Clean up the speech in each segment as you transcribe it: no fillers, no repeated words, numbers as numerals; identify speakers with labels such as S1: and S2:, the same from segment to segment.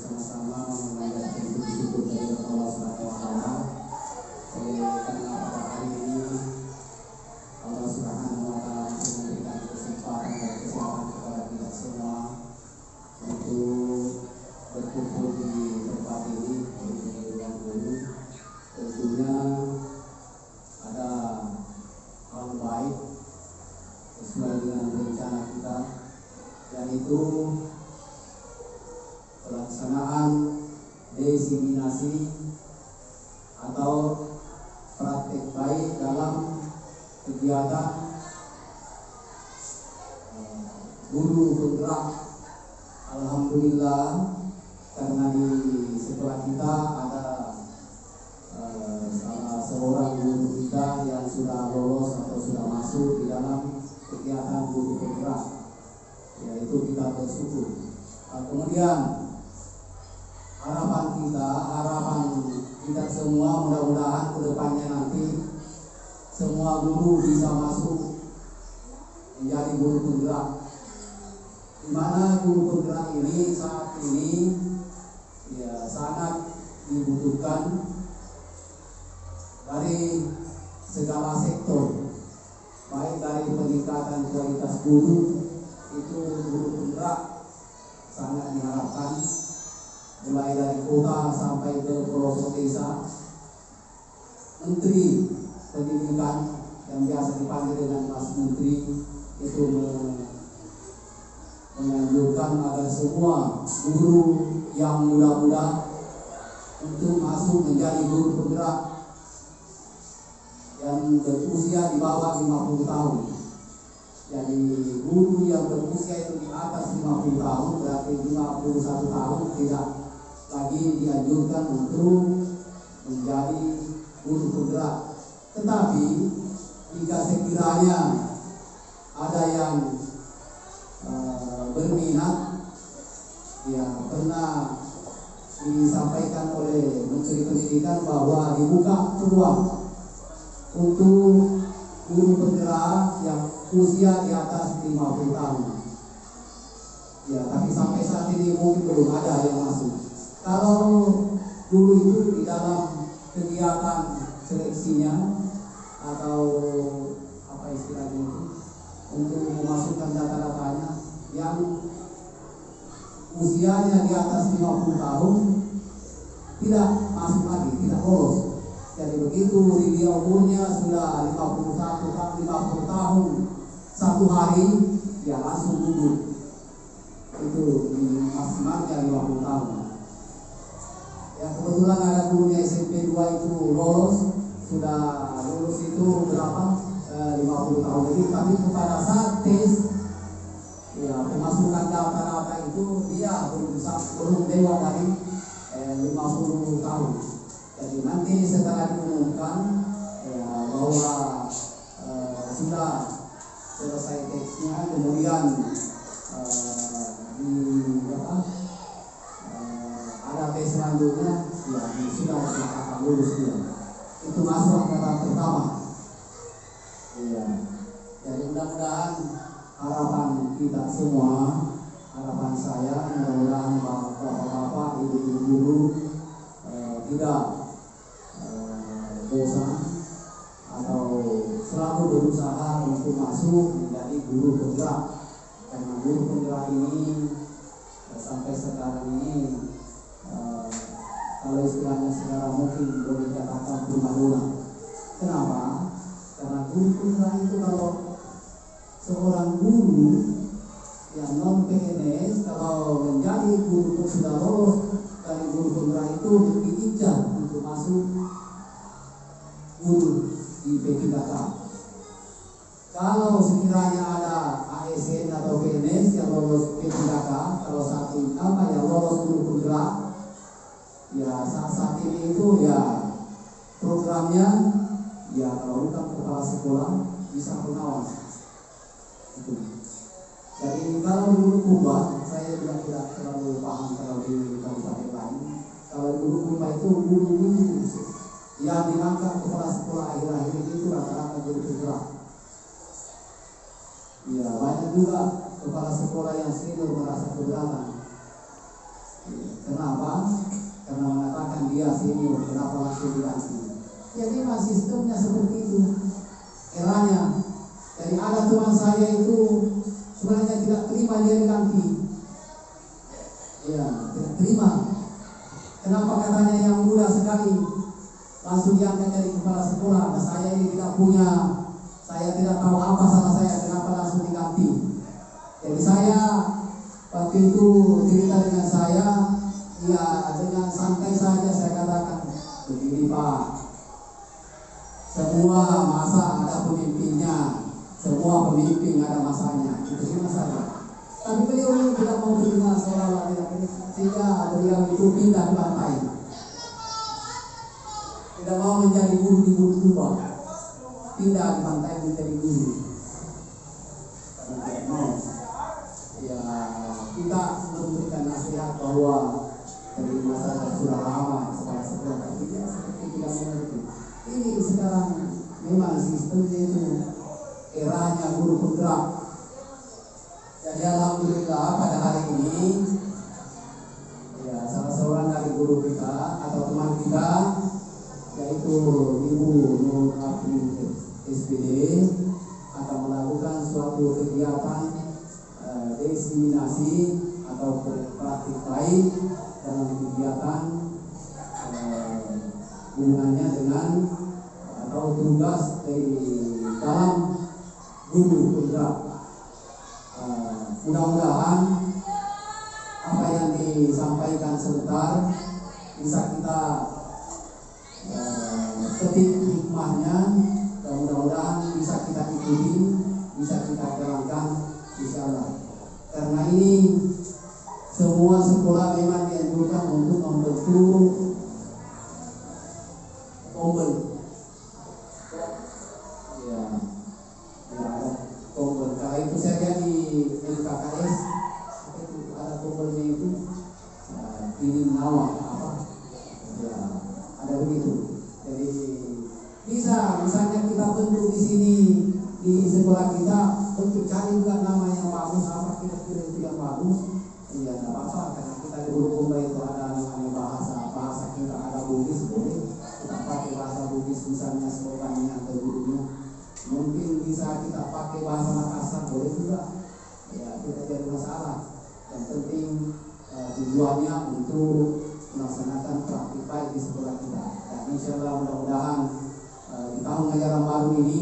S1: bersama-sama mengajarkan syukur dari Allah Subhanahu wa taala. Karena pada hari ini Allah Subhanahu wa taala masih memberikan kesempatan dan kesehatan kepada kita semua untuk berkumpul di tempat ini di ruang guru. Tentunya ada hal baik sesuai dengan rencana kita, dan itu pelaksanaan diseminasi atau praktek baik dalam kegiatan guru penggerak. Alhamdulillah, karena di sekolah kita ada salah seorang guru kita yang sudah lolos atau sudah masuk di dalam kegiatan guru penggerak, yaitu kita bersyukur. Kemudian harapan kita semua, mudah-mudahan kedepannya nanti semua guru bisa masuk menjadi guru penggerak, di mana guru penggerak ini saat ini sangat dibutuhkan dari segala sektor, baik dari peningkatan kualitas guru, itu guru penggerak sangat diharapkan, mulai dari kota sampai ke pelosok desa. Menteri Pendidikan yang biasa dipanggil dengan Mas Menteri itu menganjurkan agar semua guru yang muda-muda untuk masuk menjadi guru penggerak yang berusia di bawah 50 tahun. Jadi guru yang berusia itu di atas 50 tahun, berarti 51 tahun, tidak lagi dianjurkan untuk menjadi guru penggerak. Tetapi jika sekiranya ada yang berminat, pernah disampaikan oleh Menteri Pendidikan bahwa dibuka peluang untuk guru penggerak yang usia di atas 50 tahun. Tapi sampai saat ini mungkin belum ada yang masuk. Kalau guru itu di dalam kegiatan seleksinya atau apa istilahnya itu, untuk memasukkan data-datanya yang usianya di atas 50 tahun tidak masuk lagi, tidak lolos. Jadi begitu dia umurnya sudah 50 tahun satu hari, dia langsung duduk. Itu maksimalnya 50 tahun. Kebetulan ada gurunya SMP 2 itu sudah lulus itu berapa? 50 tahun lebih. Tapi pada saat tes pemasukan data-data itu dia belum lewat dari 50 tahun. Jadi nanti setelah diumumkan bahwa sudah selesai tesnya, kemudian ada tes selanjutnya, sudah akan lulus dia. Itu masuk angkatan pertama. Jadi mudah-mudahan harapan kita semua, harapan saya, mudah-mudahan bapak-bapak, ibu-ibu guru tidak bosan atau selalu berusaha untuk masuk menjadi guru penggerak. Karena guru penggerak ini sampai sekarang ini kalau istilahnya sekarang mungkin boleh dikatakan prima-dona. Kenapa? Karena guru penggerak itu, kalau seorang guru yang non PNS kalau menjadi guru sudah lolos dari guru penggerak itu diijazah untuk masuk guru di P3K. Kalau sekiranya ada ASN atau PNS yang lolos P3K, kalau saat ini yang lolos guru penggerak, saat ini itu programnya kalau bukan kepala sekolah bisa pengawas. Jadi kalau guru kuba, saya juga tidak terlalu paham kalau di kabupaten lain. Kalau guru kuba itu guru yang diangkat kepala sekolah akhir-akhir itu rata-rata guru penggerak. Banyak juga kepala sekolah yang senior merasa keberatan. Kenapa? kenapa? Karena mengatakan dia senior, kenapa langsung diganti? Ya memang sistemnya seperti itu, eranya. Jadi ada teman saya itu sebenarnya tidak terima dia diganti. Ya, tidak terima. Kenapa katanya yang muda sekali langsung diangkat jadi kepala sekolah? Nah, saya ini tidak punya, saya tidak tahu apa salah saya, kenapa langsung diganti. Jadi saya waktu itu cerita dengan saya, ya dengan santai saja saya katakan, begini Pak, semua masa ada pemimpinnya, semua pemimpin ada masanya, itu cuma saja. Tapi beliau ini tidak mau terima, seolah-olah tidak, sehingga beliau itu pindah ke pantai, tidak mau menjadi guru di Bulukumba, pindah di pantai menjadi guru. Karena tidak mau. Ya, kita memberikan nasihat bahwa dari masa sudah lama sekolah-sekolah tidak seperti tidak mengerti. Ini sekarang memang sistemnya itu eranya guru penggerak. Jadi alhamdulillah pada hari ini ya salah seorang dari guru kita atau teman kita yaitu Ibu Nur Afri SPD akan melakukan suatu kegiatan diseminasi atau praktik lain dalam kegiatan hubungannya dengan atau tugas dari dalam guru penggerak. Mudah-mudahan apa yang disampaikan sebentar bisa kita petik hikmahnya dan mudah-mudahan bisa kita ikuti, bisa kita jalankan insyaallah. Karena ini semua sekolah memang dianjurkan untuk membentuk tombol. Ya, ada tombol. Kalau itu saya lihat di LKKS itu ada tombolnya itu pilih nawak apa? Ya, ada begitu. Jadi bisa misalnya kita bentuk di sini di sekolah kita untuk cari juga nama yang bagus, apa kira-kira itu yang bagus. Iya, tidak apa-apa karena kita di Bulukumba itu ada namanya bahasa kita, ada Bugis, boleh kita pakai bahasa Bugis misalnya slogannya atau gurunya. Mungkin bisa kita pakai bahasa Makassar, boleh juga. Ya, tidak jadi masalah. Yang penting tujuannya untuk melaksanakan praktik baik di sekolah kita. Dan insyaallah mudah-mudahan di tahun ajaran baru ini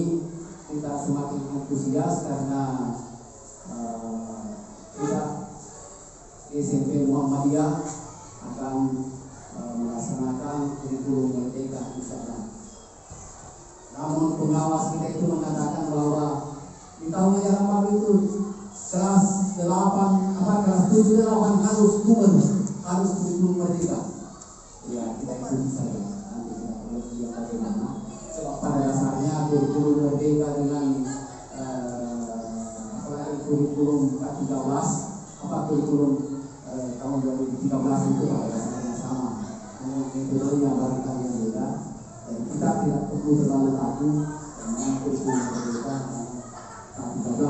S1: kita semakin antusias karena kita SMP Muhammadiyah akan melaksanakan kurikulum merdeka insyaallah. Namun pengawas kita itu mengatakan bahwa di tahun ajaran baru itu kelas 7 dan 8 harus kurikulum merdeka. Ya, kita ikuti saja. Nanti kita perlu lihat bagaimana. Sebab pada dasarnya kurikulum merdeka dengan kurikulum K13 kurikulum tahun 2013 itu pada dasarnya sama. Namun metodenya barangkali yang beda. Dan kita tidak perlu terlalu kaku dengan kurikulum merdeka K13.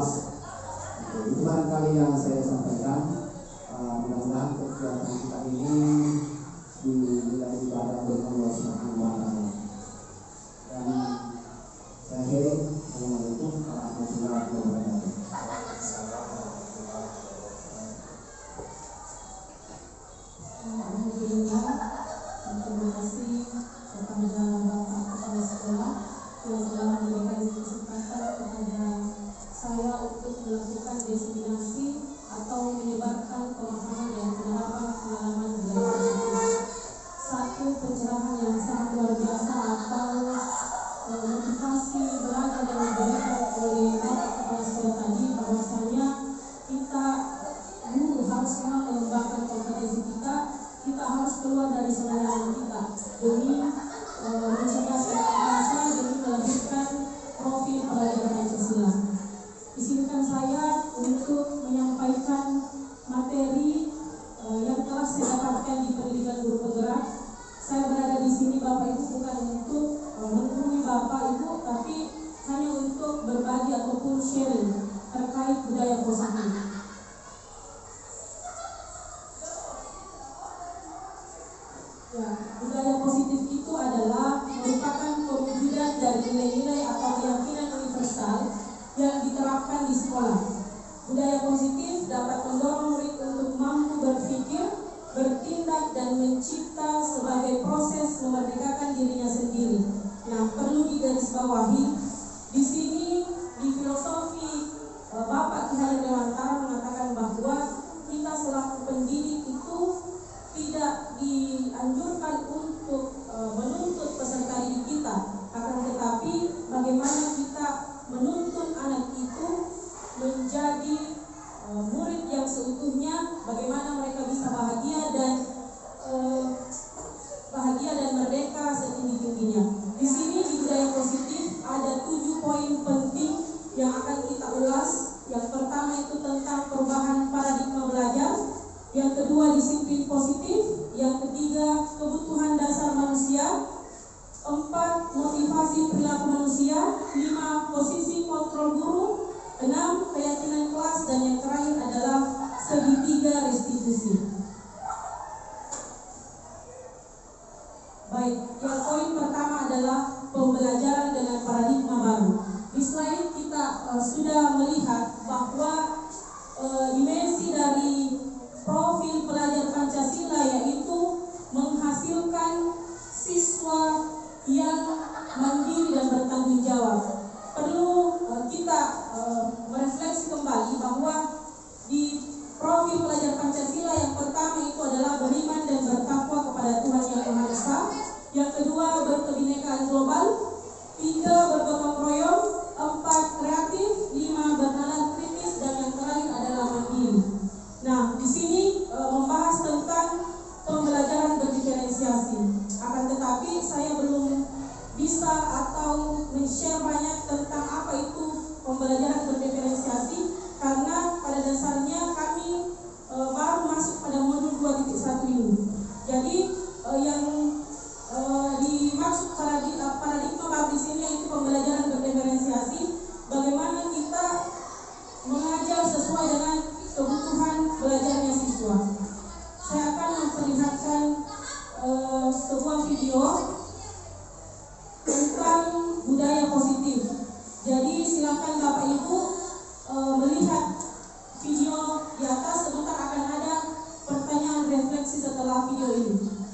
S1: Itu barangkali yang saya sampaikan. Mudah-mudahan kegiatan kita ini dinilai ibadah oleh Allah Subhanahu wa taala. Dan saya akhiri, Assalamualaikum warahmatullahi wabarakatuh.
S2: Alhamdulillah, terima kasih kepada Bapak Kepala Sekolah yang telah memberikan kesempatan kepada saya untuk melakukan diseminasi atau menyebarkan pemahaman dan pengalaman belajar. Satu pencerahan yang sangat luar biasa atau motivasi belajar yang diberikan oleh Bapak Kepala Sekolah tadi, bahwasanya kita guru harus mengembangkan kompetensi kita harus keluar dari zona nyaman kita demi mencerdaskan bangsa, demi melahirkan profil pelajar Pancasila. Izinkan saya untuk menyampaikan materi yang telah saya dapatkan di pendidikan guru penggerak. Saya berada di sini Bapak Ibu bukan untuk menghubungi Bapak Ibu, tapi hanya untuk berbagi ataupun sharing terkait budaya positif. Ya, budaya positif itu adalah merupakan perwujudan dari nilai-nilai atau keyakinan universal yang diterapkan di sekolah. Budaya positif dapat mendorong murid untuk mampu berpikir, bertindak, dan mencipta sebagai proses memerdekakan dirinya sendiri. Nah, perlu digarisbawahi di sini di filosofi Bapak Ki Hajar Dewantara mengatakan bahwa kita selaku pendidik itu tidak dianjurkan untuk menuntut peserta didik kita, akan tetapi bagaimana kita menuntun anak itu menjadi murid yang seutuhnya, bagaimana mereka bisa bahagia dan merdeka setinggi-tingginya. Di sini di budaya positif ada 7 poin penting yang akan kita ulas. Yang pertama itu tentang perubahan paradigma belajar, yang kedua disiplin positif, yang ketiga kebutuhan dasar manusia, 4 motivasi perilaku manusia, 5 posisi kontrol guru, 6 keyakinan kelas, dan yang terakhir adalah segitiga restitusi. Baik, yang poin pertama adalah pembelajaran dengan paradigma baru. Di slide kita sudah melihat bahwa dimensi dari profil pelajar Pancasila yaitu menghasilkan siswa yang mandiri dan bertanggung jawab. Perlu kita merefleksi kembali bahwa di profil pelajar Pancasila yang pertama itu adalah beriman dan bertakwa kepada Tuhan Yang Maha Esa, yang kedua berkebinekaan global, 3 bergotong royong, 4 kreatif, 5 bernalar kritis, dan yang terakhir adalah mandiri. Nah, di sini membahas tentang pembelajaran berdiferensiasi. Akan tetapi saya belum bisa atau men-share banyak tentang apa itu pembelajaran berdiferensiasi, karena pada dasarnya kami baru masuk pada modul 2.1 ini. Jadi yang dimaksud paradigma baru di sini yaitu pembelajaran berdiferensiasi, bagaimana kita mengajar sesuai dengan kebutuhan belajarnya siswa. Saya akan memperlihatkan sebuah video tentang budaya positif. Jadi silakan Bapak Ibu melihat video di atas. Sebentar akan ada pertanyaan refleksi setelah video ini.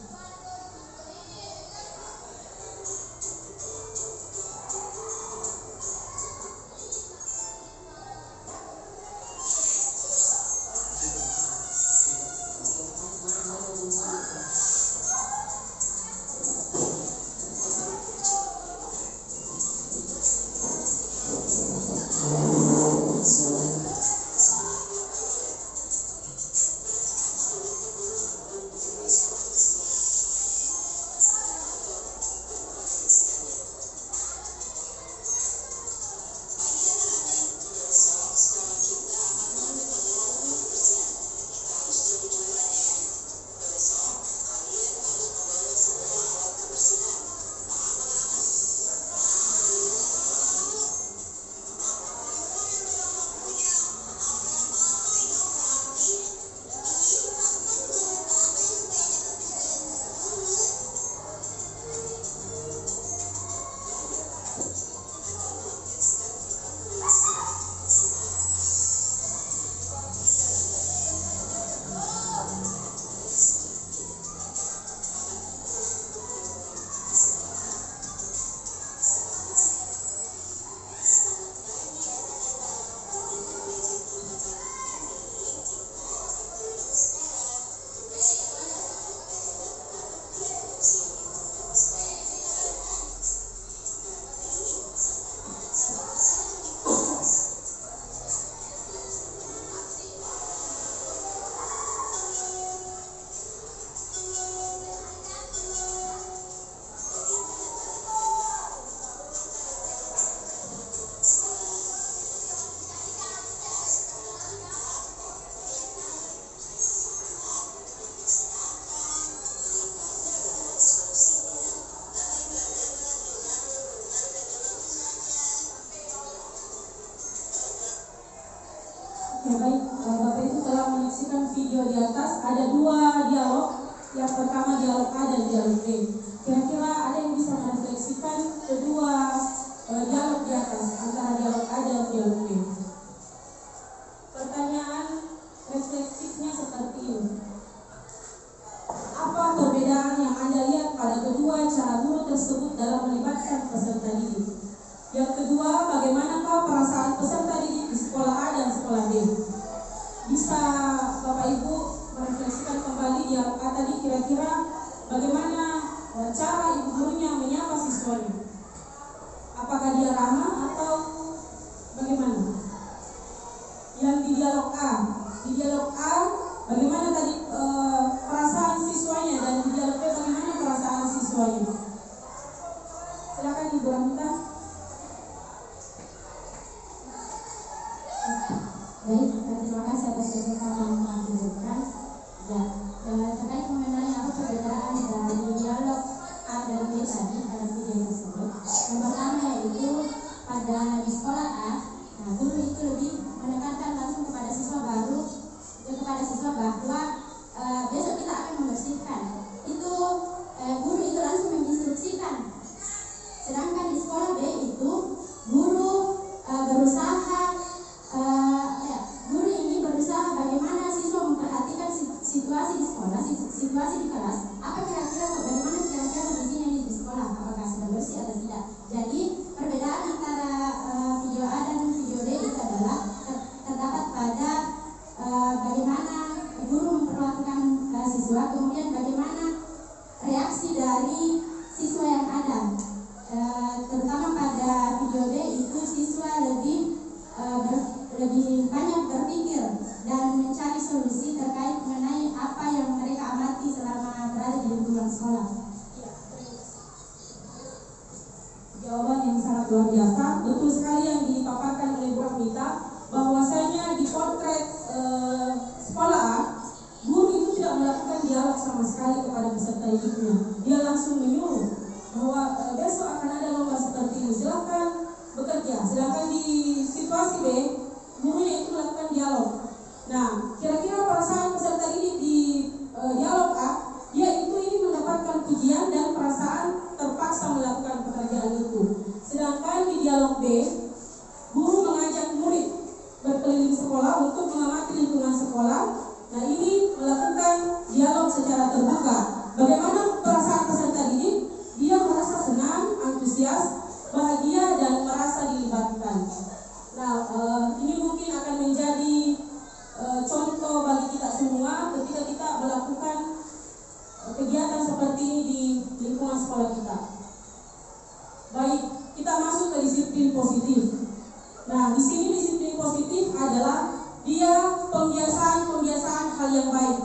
S2: Ya baik, Bapak Ibu telah menyaksikan video di atas. Ada 2 dialog Yang pertama dialog A dan dialog B. Kira-kira ada yang bisa merefleksikan kedua dialog di atas antara dialog A dan dialog B? Pertanyaan refleksifnya seperti ini. Apa perbedaan yang Anda lihat pada kedua cara guru tersebut dalam melibatkan peserta didik? Yang kedua, bagaimanakah perasaan peserta didik di sekolah A dan sekolah B? Bisa Bapak Ibu merefleksikan kembali dialog A tadi, kira-kira bagaimana cara ibu gurunya menyapa siswanya? Apakah dia ramah atau bagaimana? Yang di dialog A, bagaimana tadi perasaan siswanya, dan di dialog B bagaimana perasaan siswanya? Silakan Ibu Ramita.
S3: Baik, terima kasih atas kesempatan yang diberikan. Ya, terkait mengenai apa perbedaan dari dialog A dan B tadi dalam video tersebut. Yang pertama yaitu pada di sekolah A, guru itu lebih menekankan langsung kepada siswa baru, kepada siswa bahwa besok kita akan membersihkan. Itu guru itu langsung menginstruksikan. Sedangkan di sekolah B itu guru berusaha bagaimana siswa memperhatikan situasi di sekolah, situasi di kelas, bagaimana kira-kira kondisinya di sekolah, apakah sudah bersih atau tidak. Jadi perbedaan antara video A dan video B itu adalah terdapat pada bagaimana guru memperlakukan siswa, kemudian bagaimana reaksi dari siswa yang ada. Terutama pada video B itu siswa lebih banyak berpikir dan mencari solusi terkait mengenai apa yang mereka amati selama berada di lingkungan sekolah.
S2: Jawaban yang sangat luar biasa. Betul sekali yang dipaparkan oleh Bu Ramita, bahwasanya di potret sekolah A, guru itu tidak melakukan dialog sama sekali kepada peserta didiknya. Dia langsung menyuruh bahwa besok akan ada lomba seperti ini, silakan bekerja. Sedangkan di situasi B, gurunya itu melakukan dialog. Nah, kira-kira perasaan peserta didik di dialog A, dia itu ini mendapatkan pujian dan perasaan terpaksa melakukan pekerjaan itu. Sedangkan di dialog B, guru mengajak murid berkeliling sekolah untuk mengamati lingkungan sekolah. Nah, ini melakukan dialog secara terbuka. Bagaimana perasaan peserta didik? Dia merasa senang, antusias, bahagia, dan merasa dilibatkan. Nah, ini mungkin akan menjadi contoh bagi kita semua ketika kita melakukan kegiatan seperti ini di lingkungan sekolah kita. Baik, kita masuk ke disiplin positif. Nah, di sini disiplin positif adalah dia pembiasaan hal yang baik.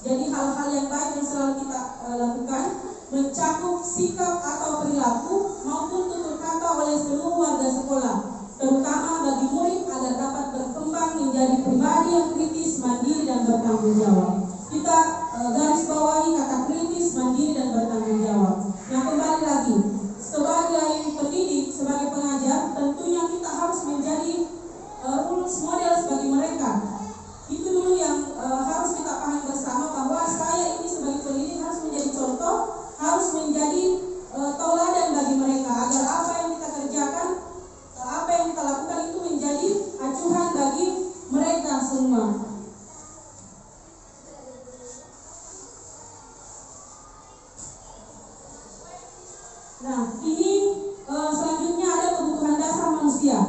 S2: Jadi hal-hal yang baik yang selalu kita lakukan mencakup sikap atau perilaku maupun tutur kata oleh seluruh warga sekolah, terutama bagi murid agar dapat berkembang menjadi pribadi yang kritis, mandiri, dan bertanggung jawab. Kita garis bawahi kata kritis, mandiri, dan bertanggung jawab. Nah, kembali lagi, sebagai pendidik, sebagai pengajar, tentunya kita harus menjadi rules model bagi mereka. Itu dulu yang harus kita pahami bersama, bahwa saya ini sebagai pendidik harus menjadi contoh, harus menjadi tauladan bagi mereka, agar apa yang kita kerjakan, apa yang kita lakukan itu menjadi acuan bagi mereka semua. Nah, ini selanjutnya ada kebutuhan dasar manusia.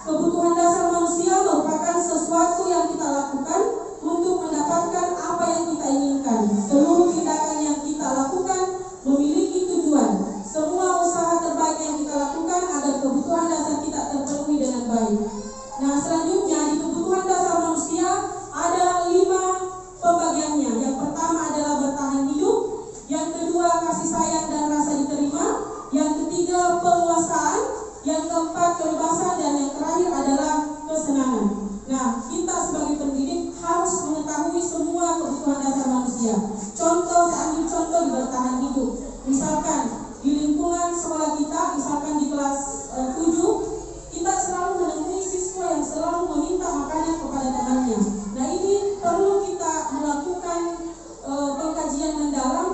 S2: Kebutuhan dasar manusia merupakan sesuatu yang kita lakukan untuk mendapatkan apa yang kita inginkan. Seluruh tindakan yang kita lakukan memiliki tujuan. Semua usaha terbaik yang kita lakukan agar kebutuhan dasar kita terpenuhi dengan baik. Nah, selanjutnya di kebutuhan dasar manusia ada 5 pembagiannya. Yang pertama adalah bertahan hidup, yang kedua kasih sayang dan rasa diterima, yang ketiga penguasaan, yang keempat kebebasan, dan yang terakhir adalah kesenangan. Nah, kita sebagai pendidik harus mengetahui semua kebutuhan dasar manusia. Contoh, ambil contoh di bertahan hidup. Misalkan di lingkungan sekolah kita, misalkan di kelas 7, kita selalu menemui siswa yang selalu meminta makanan kepada temannya. Nah, ini perlu kita melakukan pengkajian mendalam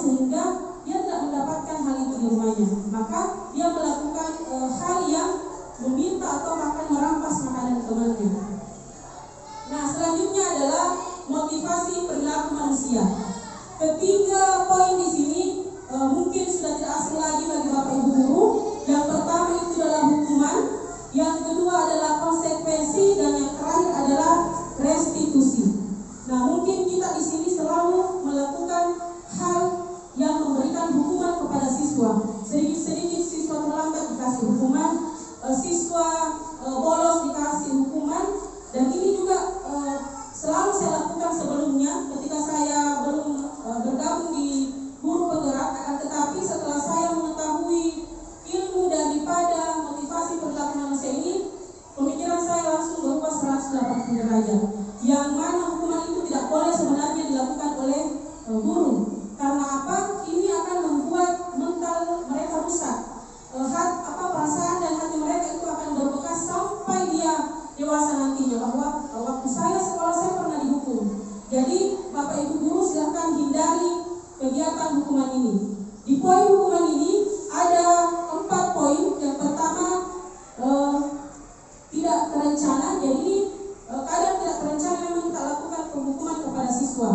S2: sehingga dia tidak mendapatkan hal itu di rumahnya. Maka dia melakukan hal yang meminta atau bahkan merampas makanan temannya. Nah, selanjutnya adalah motivasi perilaku manusia. Ketiga poin di sini mungkin sudah tidak asing lagi bagi Bapak Ibu guru. Yang pertama itu adalah hukuman, yang kedua adalah konsekuensi, dan yang terakhir adalah restitusi. Nah, mungkin kita di sini selalu melakukan hal yang memberikan hukuman kepada siswa. Sedikit-sedikit siswa terlambat dikasih hukuman, siswa bolos dikasih hukuman, dan ini juga selalu saya lakukan sebelumnya ketika saya belum bergabung di guru penggerak. Akan tetapi setelah saya mengetahui ilmu daripada motivasi perilaku manusia ini, pemikiran saya langsung berubah 180 derajat. Yang mana hukuman itu tidak boleh sebenarnya dilakukan oleh guru. Karena apa? Ini akan membuat mental mereka rusak. Perasaan dan hati mereka itu akan berbekas sampai dia dewasa nantinya, bahwa waktu saya sekolah saya pernah dihukum. Jadi Bapak Ibu guru silahkan hindari kegiatan hukuman ini. Di poin hukuman ini ada 4 poin. Yang pertama tidak terencana. Jadi kadang tidak terencana memang kita lakukan penghukuman kepada siswa.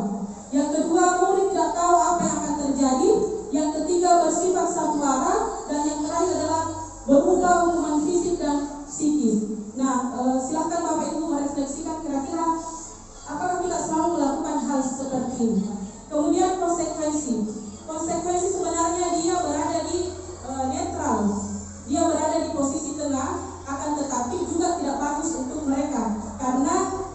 S2: Yang kedua, murid tidak tahu apa yang akan terjadi. Yang ketiga, bersifat satu arah. Dan yang terakhir adalah berubah hukuman fisik dan psikis. Nah, silahkan Bapak Ibu merefleksikan kira-kira apakah kita selalu melakukan hal seperti ini. Kemudian konsekuensi. Konsekuensi sebenarnya dia berada di netral. Dia berada di posisi tengah, akan tetapi juga tidak bagus untuk mereka. Karena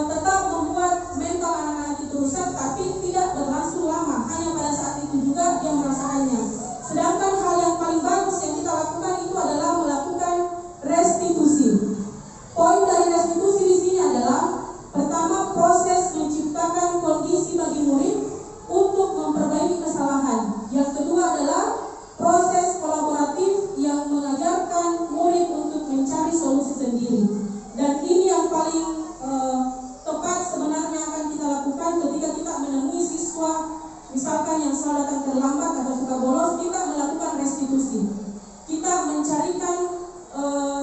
S2: tetap membuat mental anak-anak itu rusak, tapi tidak berlangsung lama. Hanya pada saat itu juga dia merasakannya. Sedangkan hal yang paling bagus yang kita lakukan itu adalah melakukan restitusi. Poin dari restitusi di sini adalah pertama, proses menciptakan kondisi bagi murid untuk memperbaiki kesalahan. Yang kedua adalah proses kolaboratif yang mengajarkan murid untuk mencari solusi sendiri. Dan ini yang paling tepat sebenarnya akan kita lakukan ketika kita menemui siswa misalkan yang selalu datang terlambat atau suka bolos. Kita melakukan restitusi. Kita mencarikan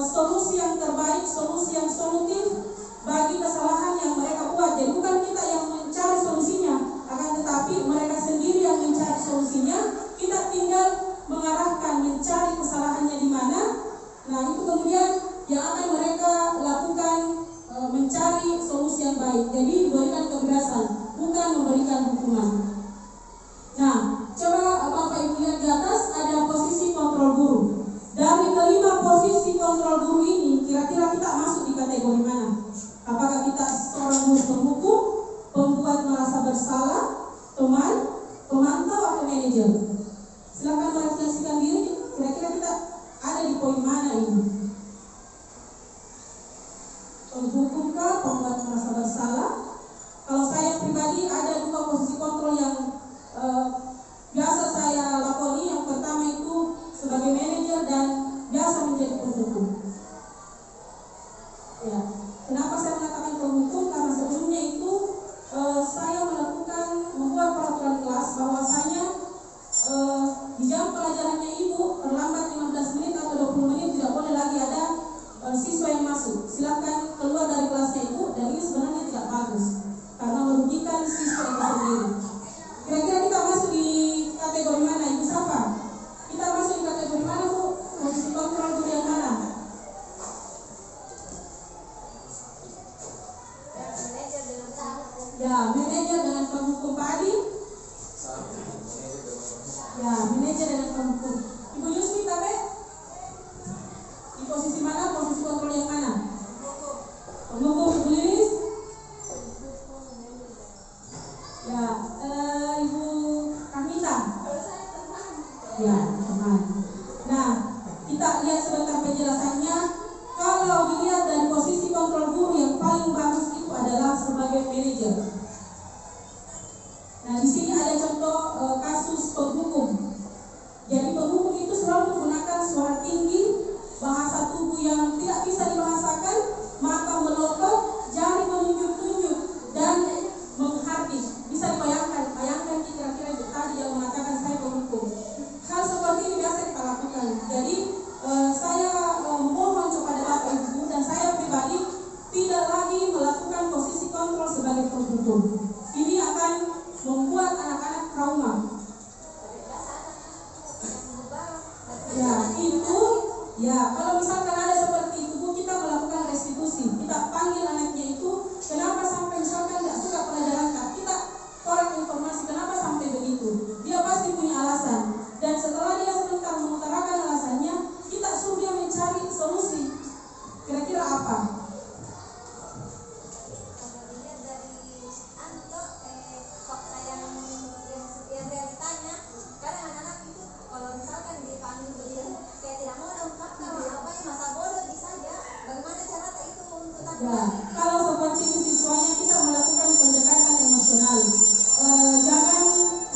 S2: solusi yang terbaik, solusi yang solutif bagi kesalahan yang mereka buat. Jadi bukan kita yang mencari solusinya, akan tetapi mereka sendiri yang mencari solusinya. Kita tinggal mengarahkan, mencari kesalahannya di mana. Nah, itu kemudian yang akan mereka lakukan, mencari solusi yang baik. Jadi diberikan kebebasan, bukan memberikan hukuman. Nah, coba Bapak Ibu lihat di atas ada posisi kontrol guru. Dari kelima posisi kontrol guru ini, kira-kira kita masuk di kategori mana? Apakah kita seorang guru penghukum, pembuat merasa bersalah, teman, pemantau, atau manajer? Silakan merefleksikan diri, kira-kira kita ada di poin mana ini? Penghukumkah, pembuat merasa bersalah? Kalau saya pribadi ada 2 posisi kontrol yang biasa saya lakoni. Yang pertama itu sebagai manajer dan biasa menjadi penghukum. Ya, kenapa saya mengatakan penghukum? Karena sebelumnya itu saya membuat peraturan kelas bahwasanya di jam pelajarannya ibu terlambat 15 menit atau 20 menit tidak boleh lagi ada siswa yang masuk. Silakan keluar dari kelasnya ibu, dan ini sebenarnya tidak bagus karena merugikan siswa itu sendiri. Kira-kira kita masuk di kategori mana, Ibu Safa? Kita masuk di kategori mana, Bu? Posisi kontrol guru yang mana? Ya, manajer dengan penghukum. Pak Adi? Ya, manajer dengan penghukum. Ibu Yusmi, tapi di posisi mana? Posisi kontrol yang mana? Penghukum. Ibu Lilis? Ya, Ibu Kamita? Ya, teman. Nah, kita lihat sebentar penjelasannya. Kalau dilihat dari posisi kontrol guru, yang paling bagus itu adalah sebagai manajer. Nah, di sini ada contoh kasus penghukum. Jadi penghukum itu selalu menggunakan suara tinggi, bahasa tubuh yang tidak bisa dibahasakan, mata melotot, jari menunjuk-tunjuk, dan menghardik. Bisa dibayangkan kira-kira tadi yang mengatakan trauma. Ya, itu ya kalau misalkan ada seperti itu Bu, kita melakukan restitusi. Kita panggil anaknya itu, kenapa sampai misalkan tidak suka pelajaran Kak, kita korek informasi kenapa sampai begitu. Dia pasti punya alasan. Dan setelah dia sebentar mengutarakan alasannya, kita suruh dia mencari solusi. Kira-kira apa? Ya, kalau seperti itu siswanya kita melakukan pendekatan emosional. Jangan,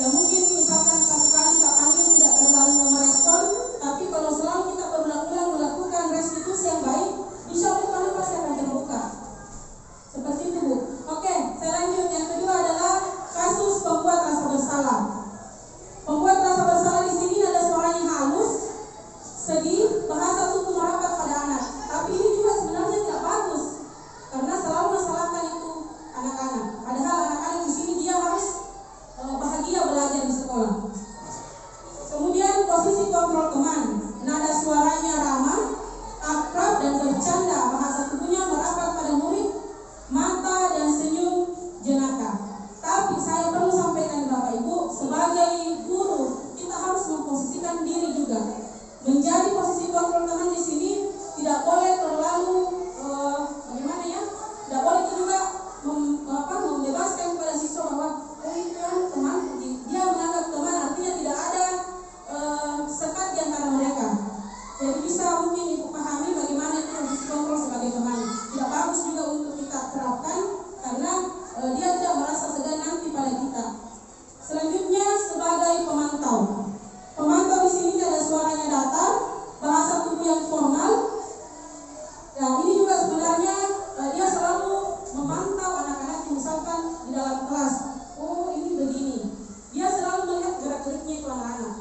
S2: ya mungkin misalkan satu kali kita panggil tidak terlalu merespon, tapi kalau selalu kita berulang-ulang melakukan restitusi yang baik, insya Allah pasti akan terbuka. Seperti itu Bu. Oke, saya lanjut. Yang kedua adalah kasus pembuat rasa bersalah. Pembuat rasa bersalah di sini ada suaranya halus, sedih, bahasa tubuh merapat pada anak. Tapi ini juga sebenarnya tidak bagus. Karena selalu masalahkan itu anak-anak. Padahal anak-anak di sini dia harus bahagia belajar di sekolah. Kemudian posisi kontrol teman, nada suaranya ramah, akrab dan bercanda, bahasa tubuhnya merapat pada murid, mata dan senyum jenaka. Tapi saya perlu sampaikan Bapak Ibu, sebagai guru kita harus memposisikan diri juga. Menjadi posisi kontrol teman di sini tidak boleh terlalu bagaimana ya? Tidak boleh juga membebaskan kepada siswa bahwa teman, dia menganggap teman artinya tidak ada sekat di antara mereka. Jadi bisa mungkin Ibu pahami bagaimana itu posisi kontrol sebagai teman. Tidak bagus juga untuk kita terapkan karena dia tidak merasa segan nanti pada kita. Selanjutnya sebagai pemantau. Pemantau di sini ada suaranya datar, bahasa tubuh yang formal. Nah, ini juga sebenarnya dia selalu memantau anak-anak misalkan di dalam kelas. Oh, ini begini. Dia selalu melihat gerak-geriknya itu anak-anak.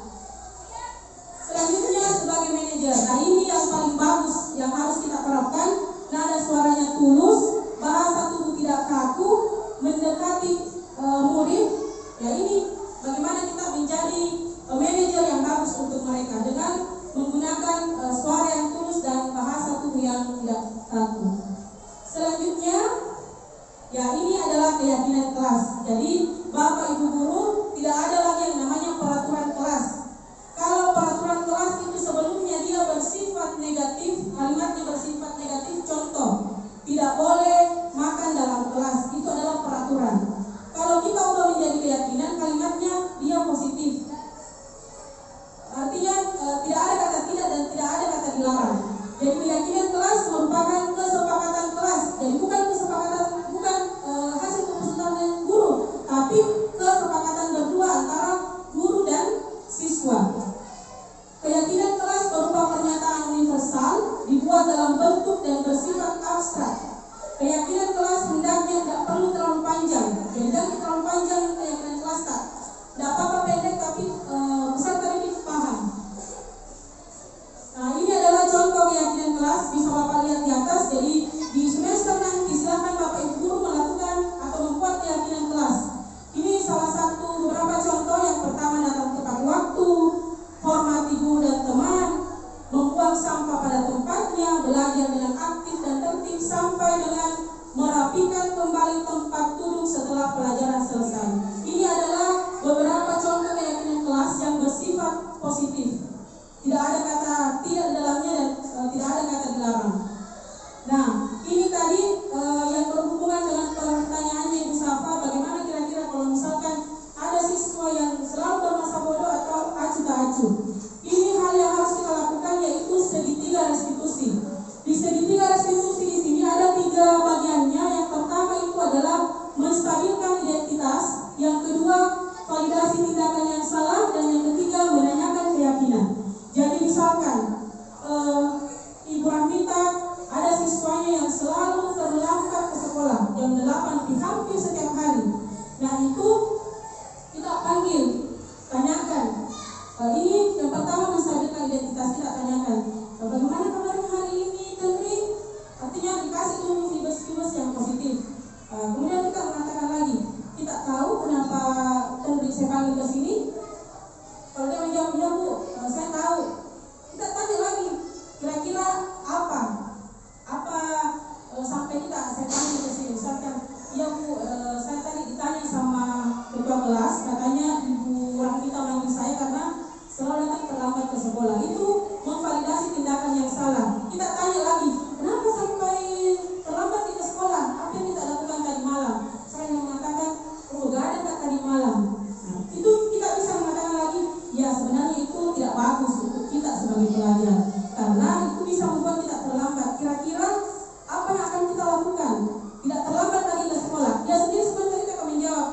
S2: Selanjutnya sebagai manajer. Nah, ini yang paling bagus yang harus kita terapkan. Nada suaranya tulus, bahasa tubuh tidak kaku, mendekati murid. Ya, ini bagaimana kita menjadi manajer yang bagus untuk mereka dengan menggunakan suara yang tulus dan bahasa tubuh yang tidak kaku. Selanjutnya, ya ini adalah keyakinan kelas. Jadi Bapak Ibu guru tidak ada lagi yang namanya peraturan kelas. Kalau peraturan kelas itu sebelumnya dia bersifat negatif, kalimatnya bersifat negatif. Contoh, tidak boleh makan dalam kelas, itu adalah peraturan. Kalau kita udah menjadi keyakinan, kalimatnya dia positif. Artinya tidak ada kata tidak dan tidak ada kata dilarang. Jadi keyakinan kelas merupakan kesepakatan kelas. Jadi bukan hasil keputusan guru, tapi kesepakatan berdua antara guru dan siswa. Keyakinan kelas berupa pernyataan universal, dibuat dalam bentuk dan bersifat abstrak. Keyakinan kelas hendaknya tidak perlu terlalu panjang. Jadi jangan terlalu panjang keyakinan kelas tak. Tidak apa-apa pendek tapi peserta didik paham. Nah, ini adalah contoh keyakinan kelas, bisa Bapak lihat di atas. Jadi di semester nanti silakan Bapak Ibu guru melakukan atau membuat keyakinan kelas. Ini salah satu beberapa contoh. Yang pertama, datang tepat waktu, hormati guru dan teman, membuang sampah pada tempatnya, belajar dengan aktif dan tertib, sampai dengan merapikan kembali tempat duduk setelah pelajaran selesai. Ini adalah beberapa contoh keyakinan kelas yang bersifat positif. Tidak ada kata tidak di dalamnya dan tidak ada kata dilarang. Nah, ini tadi yang berhubungan dengan pertanyaannya Ibu Safa, bagaimana kira-kira kalau misalkan ada siswa yang selalu bermasa bodoh atau acuh tak acuh. Ini hal yang harus kita lakukan, yaitu segitiga restitusi. Di segitiga restitusi di sini ada 3 bagiannya. Yang pertama itu adalah menstabilkan identitas, yang kedua validasi tindakan yang salah, dan yang ketiga menanyakan keyakinan. Jadi misalkan Ibu Rahmita ada siswanya yang selalu terlambat ke sekolah jam 8 hampir setiap hari. Nah, itu kita panggil, tanyakan, ini panggil ke sini, kalau dia menjawab ya Bu, saya tahu, kita tanya lagi, kira-kira apa sampai saya panggil ke sini. Misalkan, ya Bu, saya tadi ditanya sama ketua kelas, katanya Ibu Rahmita manggil saya karena selalu datang terlambat ke sekolah. Itu memvalidasi tindakan yang salah. Kita tanya lagi, kenapa sampai terlambat ke sekolah? Apa yang kita lakukan tadi malam? Saya yang mengatakan, gak ada Kak tadi malam. Nah, itu kita bisa mengatakan lagi, ya sebenarnya itu tidak bagus untuk kita sebagai pelajar, karena itu bisa membuat kita terlambat. Kira-kira apa yang akan kita lakukan? Tidak terlambat lagi ke sekolah. Dia sendiri sebenarnya kita akan menjawab,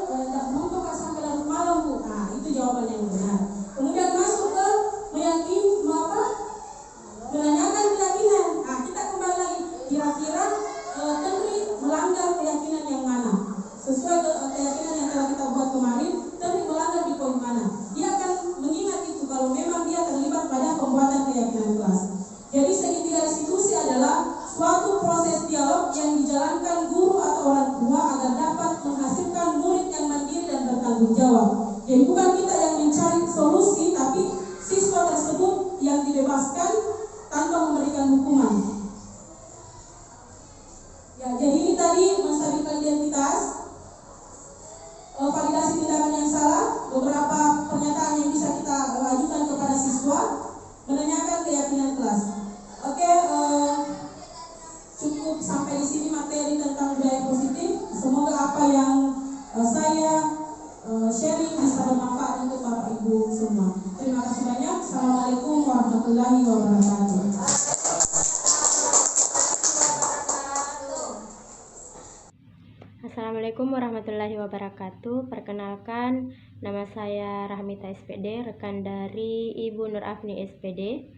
S2: tidak mampu Kak sampai larut malam Bu. Nah, itu jawaban yang benar. Kemudian masuk ke menanyakan keyakinan. Nah, kita kembali lagi, kira-kira Tengri melanggar keyakinan yang mana? Sesuai keyakinan yang telah kita buat kemarin, Tengri melanggar di poin mana? Dia akan mengingat itu kalau memang dia terlibat pada pembuatan keyakinan kelas. Jadi segitiga restitusi adalah suatu proses dialog yang dijalankan guru atau orang tua agar dapat menghasilkan murid yang mandiri dan bertanggung jawab. Jadi bukan kita yang mencari solusi, tapi siswa tersebut yang dibebaskan tanpa memberikan hukuman. Ya, jadi ini tadi menstabilkan identitas, validasi tindakan yang salah, beberapa pernyataan yang bisa kita ajukan kepada siswa, menanyakan keyakinan kelas. Oke, cukup sampai di sini materi tentang budaya positif. Semoga apa yang saya sharing bisa bermanfaat untuk Bapak Ibu semua. Terima kasih banyak. Assalamualaikum warahmatullahi wabarakatuh.
S4: Assalamualaikum warahmatullahi wabarakatuh. Perkenalkan, nama saya Rahmita SPD, rekan dari Ibu Nur Afni SPD,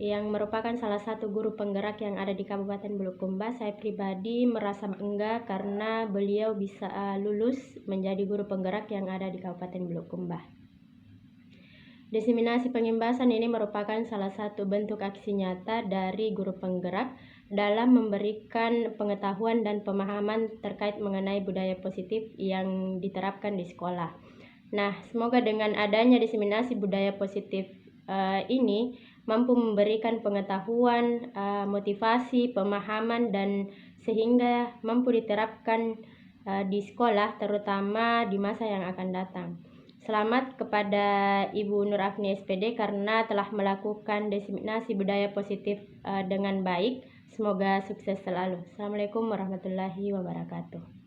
S4: yang merupakan salah satu guru penggerak yang ada di Kabupaten Bulukumba. Saya pribadi merasa bangga karena beliau bisa lulus menjadi guru penggerak yang ada di Kabupaten Bulukumba. Diseminasi pengimbasan ini merupakan salah satu bentuk aksi nyata dari guru penggerak dalam memberikan pengetahuan dan pemahaman terkait mengenai budaya positif yang diterapkan di sekolah. Nah, semoga dengan adanya diseminasi budaya positif ini mampu memberikan pengetahuan, motivasi, pemahaman, dan sehingga mampu diterapkan di sekolah, terutama di masa yang akan datang. Selamat kepada Ibu Nur Afni SPD karena telah melakukan diseminasi budaya positif dengan baik. Semoga sukses selalu. Assalamualaikum warahmatullahi wabarakatuh.